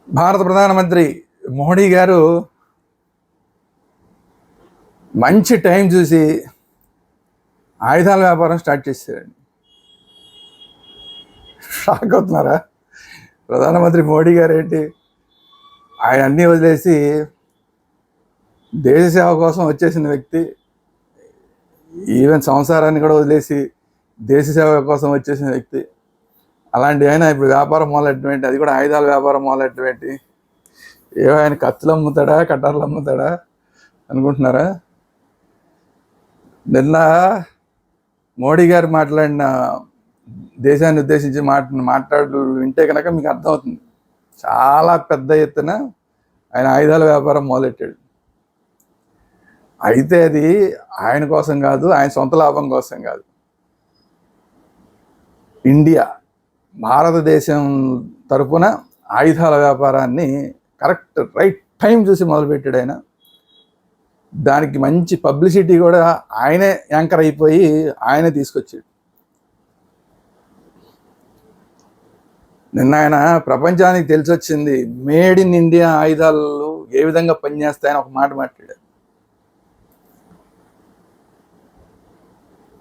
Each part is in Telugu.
భారత ప్రధానమంత్రి మోడీ గారు మంచి టైం చూసి ఆయుధాల వ్యాపారం స్టార్ట్ చేశారండి. షాక్ అవుతున్నారా? ప్రధానమంత్రి మోడీ గారు ఏంటి, ఆయన అన్నీ వదిలేసి దేశ సేవ కోసం వచ్చేసిన వ్యక్తి, ఈవెన్ సంసారాన్ని కూడా వదిలేసి దేశ సేవ కోసం వచ్చేసిన వ్యక్తి. అలాంటి ఆయన ఇప్పుడు వ్యాపారం మొదలెట్టమేంటి, అది కూడా ఆయుధాల వ్యాపారం మొదలెట్టమేంటి? ఏవో ఆయన కత్తులు అమ్ముతాడా, కట్టార్లు అమ్ముతాడా అనుకుంటున్నారా? నిన్న మోడీ గారు మాట్లాడిన దేశాన్ని ఉద్దేశించి మాట్లాడు వింటే కనుక మీకు అర్థమవుతుంది. చాలా పెద్ద ఎత్తున ఆయన ఆయుధాల వ్యాపారం మొదలెట్టాడు. అయితే అది ఆయన కోసం కాదు, ఆయన సొంత లాభం కోసం కాదు. ఇండియా, భారతదేశం తరపున ఆయుధాల వ్యాపారాన్ని కరెక్ట్ రైట్ టైం చూసి మొదలుపెట్టాడు ఆయన. దానికి మంచి పబ్లిసిటీ కూడా ఆయనే యాంకర్ అయిపోయి ఆయనే తీసుకొచ్చాడు. నిన్న ఆయన ప్రపంచానికి తెలిసొచ్చింది మేడ్ ఇన్ ఇండియా ఆయుధాలు ఏ విధంగా పనిచేస్తాయని ఒక మాట మాట్లాడారు.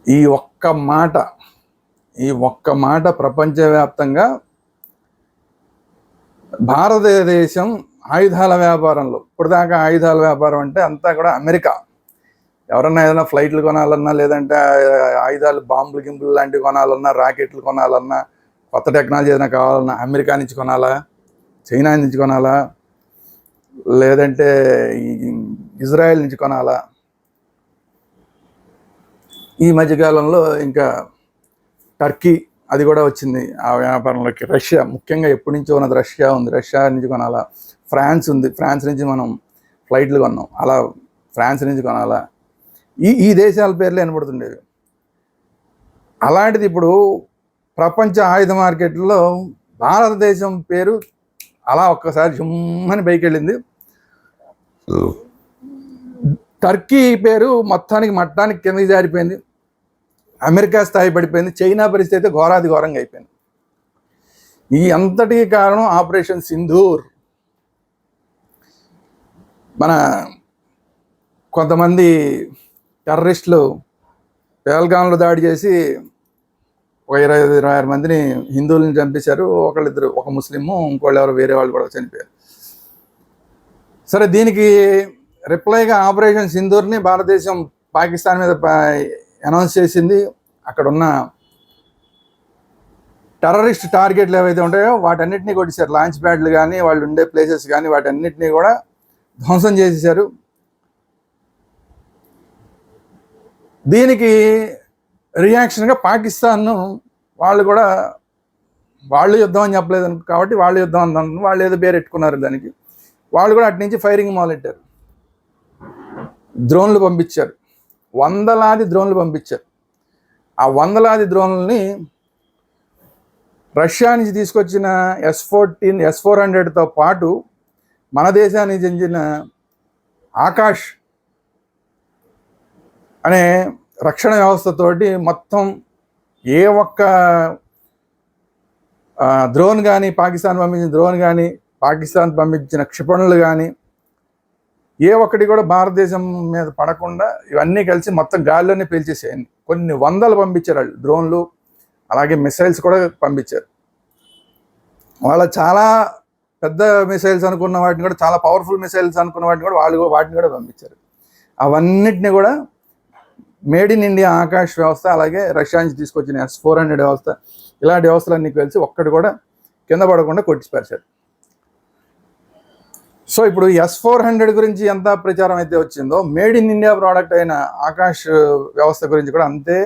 ఈ ఒక్క మాట ప్రపంచవ్యాప్తంగా భారతదేశం ఆయుధాల వ్యాపారంలో, ఇప్పటిదాకా ఆయుధాల వ్యాపారం అంటే అంతా కూడా అమెరికా. ఎవరన్నా ఏదైనా ఫ్లైట్లు కొనాలన్నా, లేదంటే ఆయుధాలు బాంబులు గింబులు లాంటివి కొనాలన్నా, రాకెట్లు కొనాలన్నా, కొత్త టెక్నాలజీ ఏదైనా కావాలన్నా అమెరికా నుంచి కొనాలా, చైనా నుంచి కొనాలా, లేదంటే ఇజ్రాయెల్ నుంచి కొనాలా. ఈ మధ్యకాలంలో ఇంకా టర్కీ అది కూడా వచ్చింది ఆ వ్యాపారంలోకి. రష్యా, ముఖ్యంగా ఎప్పటి నుంచో ఉన్నది రష్యా ఉంది, రష్యా నుంచి కొనాలా. ఫ్రాన్స్ ఉంది, ఫ్రాన్స్ నుంచి మనం ఫ్లైట్లు కొన్నాం, అలా ఫ్రాన్స్ నుంచి కొనాలా. ఈ దేశాల పేర్లు వినపడుతుండేవి. అలాంటిది ఇప్పుడు ప్రపంచ ఆయుధ మార్కెట్లో భారతదేశం పేరు అలా ఒక్కసారి జుమ్మని పైకి వెళ్ళింది. టర్కీ పేరు మొత్తానికి మట్టానికి కిందకి జారిపోయింది. అమెరికా స్థాయి పడిపోయింది. చైనా పరిస్థితి అయితే ఘోరాది ఘోరంగా అయిపోయింది. ఈ అంతటికి కారణం ఆపరేషన్ సింధూర్. మన కొంతమంది టెర్రరిస్టులు పెహల్గాంలో దాడి చేసి ఒక 26 మందిని హిందువులను చంపేశారు. ఒకళ్ళిద్దరు, ఒక ముస్లిము, ఇంకోళ్ళు ఎవరు వేరే వాళ్ళు కూడా చనిపోయారు. సరే, దీనికి రిప్లైగా ఆపరేషన్ సింధూర్ని భారతదేశం పాకిస్తాన్ మీద అనౌన్స్ చేసింది. అక్కడ ఉన్న టెర్రరిస్ట్ టార్గెట్లు ఏవైతే ఉంటాయో వాటన్నిటినీ కొట్టేశారు. లాంచ్ ప్యాడ్లు కానీ, వాళ్ళు ఉండే ప్లేసెస్ కానీ, వాటన్నిటినీ కూడా ధ్వంసం చేసేసారు. దీనికి రియాక్షన్గా పాకిస్తాన్ వాళ్ళు యుద్ధం అని చెప్పలేదు కాబట్టి వాళ్ళు యుద్ధం అందాం, వాళ్ళు ఏదో పేరు పెట్టుకున్నారు దానికి. వాళ్ళు కూడా అటు నుంచి ఫైరింగ్ మొదలెట్టారు. డ్రోన్లు పంపించారు, వందలాది డ్రోన్లు పంపించారు. ఆ వందలాది డ్రోన్లని రష్యా నుంచి తీసుకొచ్చిన S-400తో పాటు మన దేశానికి చెందిన ఆకాష్ అనే రక్షణ వ్యవస్థతోటి మొత్తం ఏ ఒక్క డ్రోన్ కానీ, పాకిస్తాన్ పంపించిన డ్రోన్ కానీ, పాకిస్తాన్ పంపించిన క్షిపణులు కానీ ఏ ఒక్కటి కూడా భారతదేశం మీద పడకుండా ఇవన్నీ కలిసి మొత్తం గాల్లోనే పేల్చేసేయండి. కొన్ని వందలు పంపించారు వాళ్ళు డ్రోన్లు, అలాగే మిసైల్స్ కూడా పంపించారు. వాళ్ళ చాలా పెద్ద మిసైల్స్ అనుకున్న వాటిని కూడా, చాలా పవర్ఫుల్ మిసైల్స్ అనుకున్న వాటిని కూడా వాటిని కూడా పంపించారు. అవన్నిటిని కూడా మేడ్ ఇన్ ఇండియా ఆకాష్ వ్యవస్థ, అలాగే రష్యా నుంచి తీసుకొచ్చిన S-400 వ్యవస్థ, ఇలాంటి వ్యవస్థలన్నీ కలిసి ఒక్కటి కూడా కింద పడకుండా కొట్టిసిపరిచారు. సో ఇప్పుడు S-400 గురించి ఎంత ప్రచారం అయితే వచ్చిందో, మేడ్ ఇన్ ఇండియా ప్రోడక్ట్ అయిన ఆకాష్ వ్యవస్థ గురించి కూడా అంతే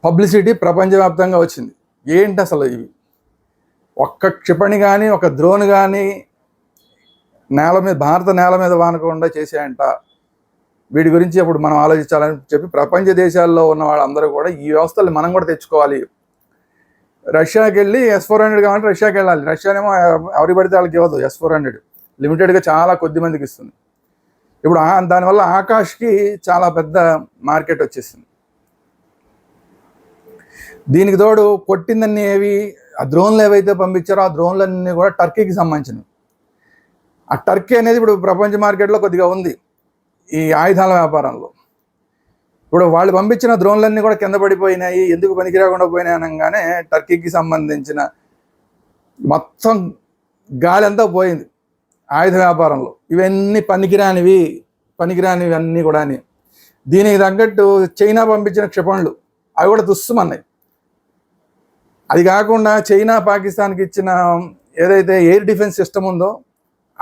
పబ్లిసిటీ ప్రపంచవ్యాప్తంగా వచ్చింది. ఏంటి అసలు ఇవి? ఒక్క క్షిపణి కానీ, ఒక డ్రోన్ కానీ భారత నేల మీద వానకుండా చేసేయంట. వీటి గురించి అప్పుడు మనం ఆలోచించాలని చెప్పి ప్రపంచ దేశాల్లో ఉన్న వాళ్ళందరూ కూడా ఈ వ్యవస్థలు మనం కూడా తెచ్చుకోవాలి. రష్యాకి వెళ్ళి S-400 కావాలంటే రష్యాకి వెళ్ళాలి. రష్యానేమో ఎవరి పడితే వాళ్ళకి ఇవ్వదు. S-400 లిమిటెడ్గా చాలా కొద్ది మందికి ఇస్తుంది. ఇప్పుడు దానివల్ల ఆకాష్కి చాలా పెద్ద మార్కెట్ వచ్చేసింది. దీనికి తోడు కొట్టిందన్నీ ఏవి, ఆ డ్రోన్లు ఏవైతే పంపించారో ఆ డ్రోన్లన్నీ కూడా టర్కీకి సంబంధించినవి. ఆ టర్కీ అనేది ఇప్పుడు ప్రపంచ మార్కెట్లో కొద్దిగా ఉంది ఈ ఆయుధాల వ్యాపారంలో. ఇప్పుడు వాళ్ళు పంపించిన డ్రోన్లన్నీ కూడా కింద పడిపోయినాయి, ఎందుకు పనికి రాకుండా పోయినాయి అనగానే టర్కీకి సంబంధించిన మొత్తం గాలి అంతా పోయింది ఆయుధ వ్యాపారంలో. ఇవన్నీ పనికిరానివి అన్నీ కూడా. దీనికి తగ్గట్టు చైనా పంపించిన క్షిపణులు అవి కూడా తుస్సుమన్నాయి. అది కాకుండా చైనా పాకిస్తాన్కి ఇచ్చిన ఏదైతే ఎయిర్ డిఫెన్స్ సిస్టమ్ ఉందో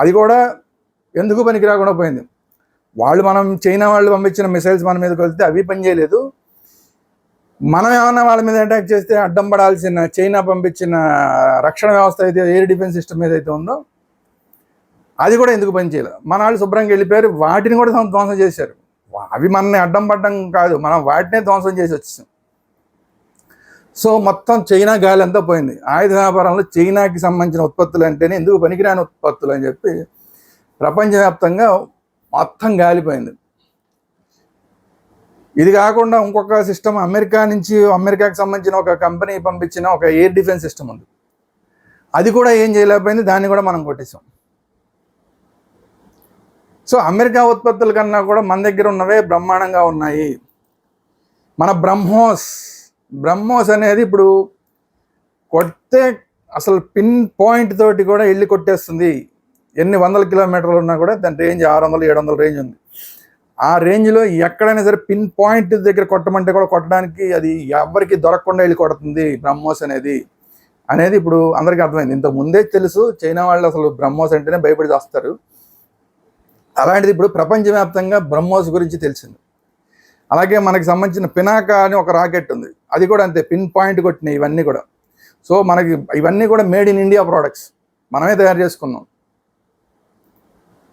అది కూడా ఎందుకు పనికి రాకుండా పోయింది. చైనా వాళ్ళు పంపించిన మిసైల్స్ మన మీదకి వెళ్తే అవి పనిచేయలేదు. మనం ఏమన్నా వాళ్ళ మీద అటాక్ చేస్తే అడ్డం పడాల్సిన చైనా పంపించిన రక్షణ వ్యవస్థ అయితే ఎయిర్ డిఫెన్స్ సిస్టమ్ ఏదైతే ఉందో అది కూడా ఎందుకు పనిచేయలేదు. మన వాళ్ళు శుభ్రంగా వెళ్ళిపోయారు, వాటిని కూడా ధ్వంసం చేశారు. అవి మనల్ని అడ్డం పడడం కాదు, మనం వాటినే ధ్వంసం చేసి వచ్చేసాం. సో మొత్తం చైనా గాలి అంతా పోయింది. ఆయుధ వ్యాపారంలో చైనాకి సంబంధించిన ఉత్పత్తులు అంటేనే ఎందుకు పనికిరాని ఉత్పత్తులు అని చెప్పి ప్రపంచవ్యాప్తంగా మొత్తం గాలిపోయింది. ఇది కాకుండా ఇంకొక సిస్టమ్ అమెరికాకి సంబంధించిన ఒక కంపెనీ పంపించిన ఒక ఎయిర్ డిఫెన్స్ సిస్టమ్ ఉంది. అది కూడా ఏం చేయలేకపోయింది, దాన్ని కూడా మనం కొట్టేసాం. సో అమెరికా ఉత్పత్తుల కన్నా కూడా మన దగ్గర ఉన్నవే బ్రహ్మాండంగా ఉన్నాయి. మన బ్రహ్మోస్ అనేది ఇప్పుడు కొడితే అసలు పిన్ పాయింట్ తోటి కూడా వెళ్ళి కొట్టేస్తుంది. ఎన్ని వందల కిలోమీటర్లు ఉన్నా కూడా దాని రేంజ్ 600-700 రేంజ్ ఉంది. ఆ రేంజ్లో ఎక్కడైనా సరే పిన్ పాయింట్ దగ్గర కొట్టమంటే కూడా కొట్టడానికి అది ఎవరికి దొరకకుండా వెళ్ళి కొడుతుంది బ్రహ్మోస్ అనేది ఇప్పుడు అందరికీ అర్థమైంది. ఇంత ముందే తెలుసు, చైనా వాళ్ళు అసలు బ్రహ్మోస్ అంటేనే భయపడి చేస్తారు. అలాంటిది ఇప్పుడు ప్రపంచవ్యాప్తంగా బ్రహ్మోస్ గురించి తెలిసింది. అలాగే మనకి సంబంధించిన పినాకా అని ఒక రాకెట్ ఉంది, అది కూడా అంతే, పిన్ పాయింట్ కొట్టినాయి ఇవన్నీ కూడా. సో మనకి ఇవన్నీ కూడా మేడ్ ఇన్ ఇండియా ప్రోడక్ట్స్, మనమే తయారు చేసుకున్నాం.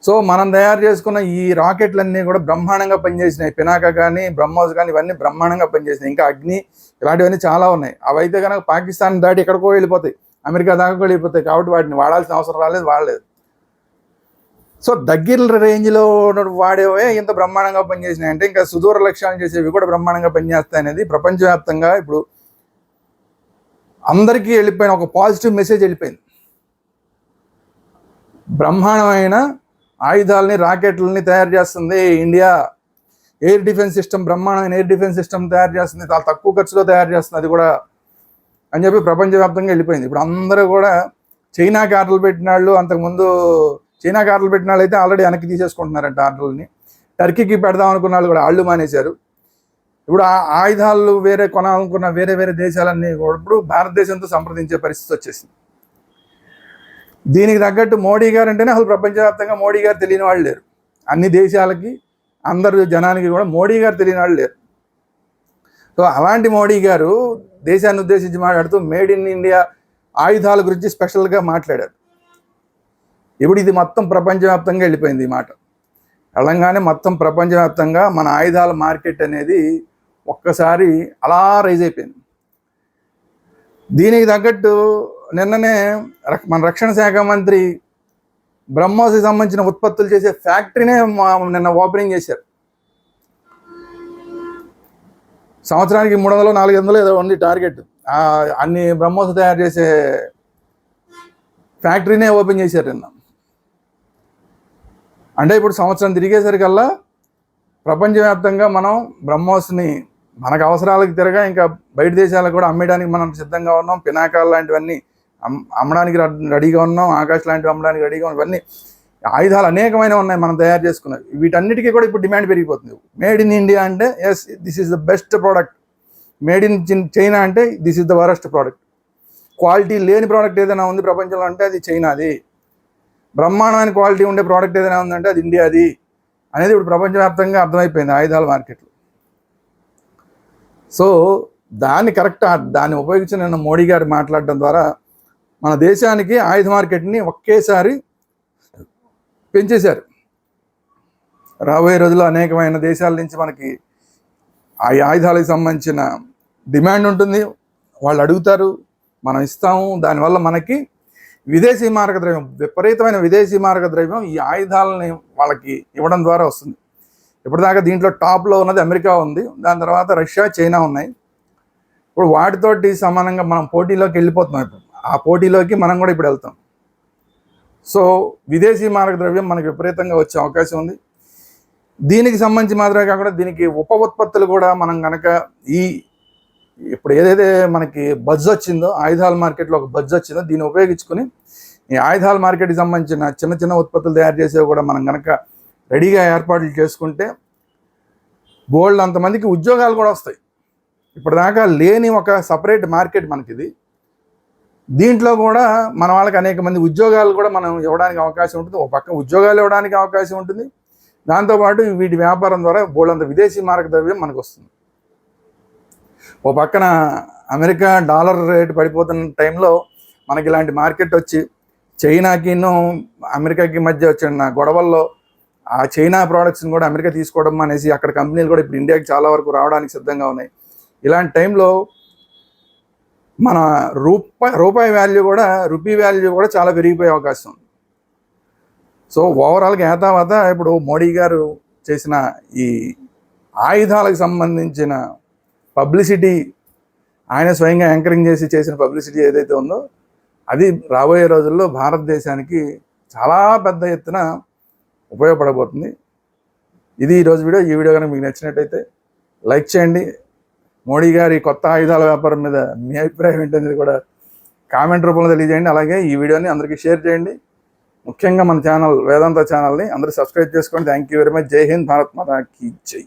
సో మనం తయారు చేసుకున్న ఈ రాకెట్లన్నీ కూడా బ్రహ్మాండంగా పనిచేసినాయి. పినాకా కానీ బ్రహ్మోస్ కానీ ఇవన్నీ బ్రహ్మాండంగా పనిచేసినాయి. ఇంకా అగ్ని ఇలాంటివన్నీ చాలా ఉన్నాయి. అవైతే కనుక పాకిస్తాన్ దాటి ఎక్కడికో వెళ్ళిపోతాయి, అమెరికా దాకా కూడా వెళ్ళిపోతాయి. కాబట్టి వాటిని వాడాల్సిన అవసరం వాడలేదు. సో దగ్గర రేంజ్లో వాడేవే ఇంత బ్రహ్మాండంగా పనిచేసినాయి అంటే ఇంకా సుదూర లక్ష్యాలు చేసేవి కూడా బ్రహ్మాండంగా పనిచేస్తాయి అనేది ప్రపంచవ్యాప్తంగా ఇప్పుడు అందరికీ వెళ్ళిపోయిన ఒక పాజిటివ్ మెసేజ్ వెళ్ళిపోయింది. బ్రహ్మాండమైన ఆయుధాలని రాకెట్లని తయారు చేస్తుంది ఇండియా. ఎయిర్ డిఫెన్స్ సిస్టమ్, బ్రహ్మాండమైన ఎయిర్ డిఫెన్స్ సిస్టమ్ తయారు చేస్తుంది, చాలా తక్కువ ఖర్చులో తయారు చేస్తుంది అది కూడా అని చెప్పి ప్రపంచవ్యాప్తంగా వెళ్ళిపోయింది. ఇప్పుడు అందరూ కూడా చైనాకి ఆర్డర్లు పెట్టిన వాళ్ళు, అంతకుముందు చైనాకి ఆర్డర్లు పెట్టిన వాళ్ళు అయితే ఆల్రెడీ వెనక్కి తీసేసుకుంటున్నారంట ఆర్డర్లని. టర్కీకి పెడదాం అనుకున్న వాళ్ళు కూడా ఆళ్ళు మానేశారు. ఇప్పుడు ఆ ఆయుధాలు కొనాలనుకున్న వేరే దేశాలన్నీ కూడా ఇప్పుడు భారతదేశంతో సంప్రదించే పరిస్థితి వచ్చేసింది. దీనికి తగ్గట్టు మోడీ గారు అంటేనే అసలు ప్రపంచవ్యాప్తంగా మోడీ గారు తెలియని వాళ్ళు లేరు. అన్ని దేశాలకి అందరు జనానికి కూడా మోడీ గారు తెలియని వాళ్ళు లేరు. సో అలాంటి మోడీ గారు దేశాన్ని ఉద్దేశించి మాట్లాడుతూ మేడ్ ఇన్ ఇండియా ఆయుధాల గురించి స్పెషల్గా మాట్లాడారు. ఇప్పుడు ఇది మొత్తం ప్రపంచవ్యాప్తంగా వెళ్ళిపోయింది ఈ మాట. వెళ్ళంగానే మొత్తం ప్రపంచవ్యాప్తంగా మన ఆయుధాల మార్కెట్ అనేది ఒక్కసారి అలా రైజ్ అయిపోయింది. దీనికి తగ్గట్టు నిన్ననే మన రక్షణ శాఖ మంత్రి బ్రహ్మోస్కి సంబంధించిన ఉత్పత్తులు చేసే ఫ్యాక్టరీనే నిన్న ఓపెనింగ్ చేశారు. సంవత్సరానికి 300-400 ఏదో ఉంది టార్గెట్. అన్ని బ్రహ్మోస్ తయారు చేసే ఫ్యాక్టరీనే ఓపెన్ చేశారు నిన్న. అంటే ఇప్పుడు సంవత్సరం తిరిగేసరికల్లా ప్రపంచవ్యాప్తంగా మనం బ్రహ్మోస్ని మనకు అవసరాలకు తిరగా ఇంకా బయట దేశాలకు కూడా అమ్మడానికి మనం సిద్ధంగా ఉన్నాం. పినాకాలు లాంటివన్నీ అమ్మడానికి రెడీగా ఉన్నాం, ఆకాశ్ లాంటివి అమ్మడానికి రెడీగా ఉన్నాం. ఇవన్నీ ఆయుధాలు అనేకమైన ఉన్నాయి మనం తయారు చేసుకున్నవి. వీటన్నిటికీ కూడా ఇప్పుడు డిమాండ్ పెరిగిపోతుంది. మేడ్ ఇన్ ఇండియా అంటే yes this is the best product, made in China అంటే this is the worst product. Quality లేని ప్రోడక్ట్ ఏదైనా ఉంది ప్రపంచంలో అంటే అది చైనాది, బ్రహ్మాండమైన క్వాలిటీ ఉండే ప్రోడక్ట్ ఏదైనా ఉందంటే అది ఇండియాది అనేది ఇప్పుడు ప్రపంచవ్యాప్తంగా అర్థమైపోయింది ఆయుధాల మార్కెట్లో. సో దాన్ని ఉపయోగించి నిన్న మోడీ గారు మాట్లాడడం ద్వారా మన దేశానికి ఆయుధ మార్కెట్ని ఒకేసారి పెంచేశారు. రాబోయే రోజుల్లో అనేకమైన దేశాల నుంచి మనకి ఆ ఆయుధాలకు సంబంధించిన డిమాండ్ ఉంటుంది, వాళ్ళు అడుగుతారు, మనం ఇస్తాము. దానివల్ల మనకి విదేశీ మారకద్రవ్యం, విపరీతమైన విదేశీ మారకద్రవ్యం ఈ ఆయుధాలని వాళ్ళకి ఇవ్వడం ద్వారా వస్తుంది. ఇప్పటిదాకా దీంట్లో టాప్లో ఉన్నది అమెరికా ఉంది, దాని తర్వాత రష్యా, చైనా ఉన్నాయి. ఇప్పుడు వాటితోటి సమానంగా మనం పోటీలోకి వెళ్ళిపోతున్నాం. ఇప్పుడు ఆ పోటీలోకి మనం కూడా ఇప్పుడు వెళ్తాం. సో విదేశీ మారక ద్రవ్యం మనకి విపరీతంగా వచ్చే అవకాశం ఉంది. దీనికి సంబంధించి మాత్రమే కాకుండా దీనికి ఉప ఉత్పత్తులు కూడా మనం కనుక ఇప్పుడు ఏదైతే మనకి బజ్ వచ్చిందో, ఆయుధాల మార్కెట్లో ఒక బజ్ వచ్చిందో, దీన్ని ఉపయోగించుకొని ఈ ఆయుధాల మార్కెట్కి సంబంధించిన చిన్న చిన్న ఉత్పత్తులు తయారు చేసేవి కూడా మనం కనుక రెడీగా ఏర్పాట్లు చేసుకుంటే బోల్డ్ అంతమందికి ఉద్యోగాలు కూడా వస్తాయి. ఇప్పటిదాకా లేని ఒక సపరేట్ మార్కెట్ మనకిది. దీంట్లో కూడా మన వాళ్ళకి అనేక మంది ఉద్యోగాలు కూడా మనం ఇవ్వడానికి అవకాశం ఉంటుంది. ఒక పక్క ఉద్యోగాలు ఇవ్వడానికి అవకాశం ఉంటుంది, దాంతోపాటు వీటి వ్యాపారం ద్వారా బోల్డంత విదేశీ మారక ద్రవ్యం మనకు వస్తుంది. ఓ పక్కన అమెరికా డాలర్ రేటు పడిపోతున్న టైంలో మనకి ఇలాంటి మార్కెట్ వచ్చి చైనాకి అమెరికాకి మధ్య వచ్చిన గొడవల్లో ఆ చైనా ప్రోడక్ట్స్ని కూడా అమెరికా తీసుకోవడం అనేసి అక్కడ కంపెనీలు కూడా ఇప్పుడు ఇండియాకి చాలా వరకు రావడానికి సిద్ధంగా ఉన్నాయి. ఇలాంటి టైంలో మన రూపాయి వాల్యూ కూడా, రూపీ వాల్యూ కూడా చాలా పెరిగిపోయే అవకాశం ఉంది. సో ఓవరాల్గా ఏతావాత ఇప్పుడు మోడీ గారు చేసిన ఈ ఆయుధాలకు సంబంధించిన పబ్లిసిటీ, ఆయన స్వయంగా యాంకరింగ్ చేసి చేసిన పబ్లిసిటీ ఏదైతే ఉందో అది రాబోయే రోజుల్లో భారతదేశానికి చాలా పెద్ద ఎత్తున ఉపయోగపడబోతుంది. ఇది ఈరోజు వీడియో. ఈ వీడియో కనుక మీకు నచ్చినట్టయితే లైక్ చేయండి. మోడీ గారి కొత్త ఆయుధాల వ్యాపారం మీద మీ అభిప్రాయం ఏంటనేది కూడా కామెంట్ రూపంలో తెలియజేయండి. అలాగే ఈ వీడియోని అందరికీ షేర్ చేయండి. ముఖ్యంగా మన ఛానల్ వేదాంత ఛానల్ని అందరూ సబ్స్క్రైబ్ చేసుకోండి. Thank you very much. జై హింద్. భారత్ మాతా కీ జై.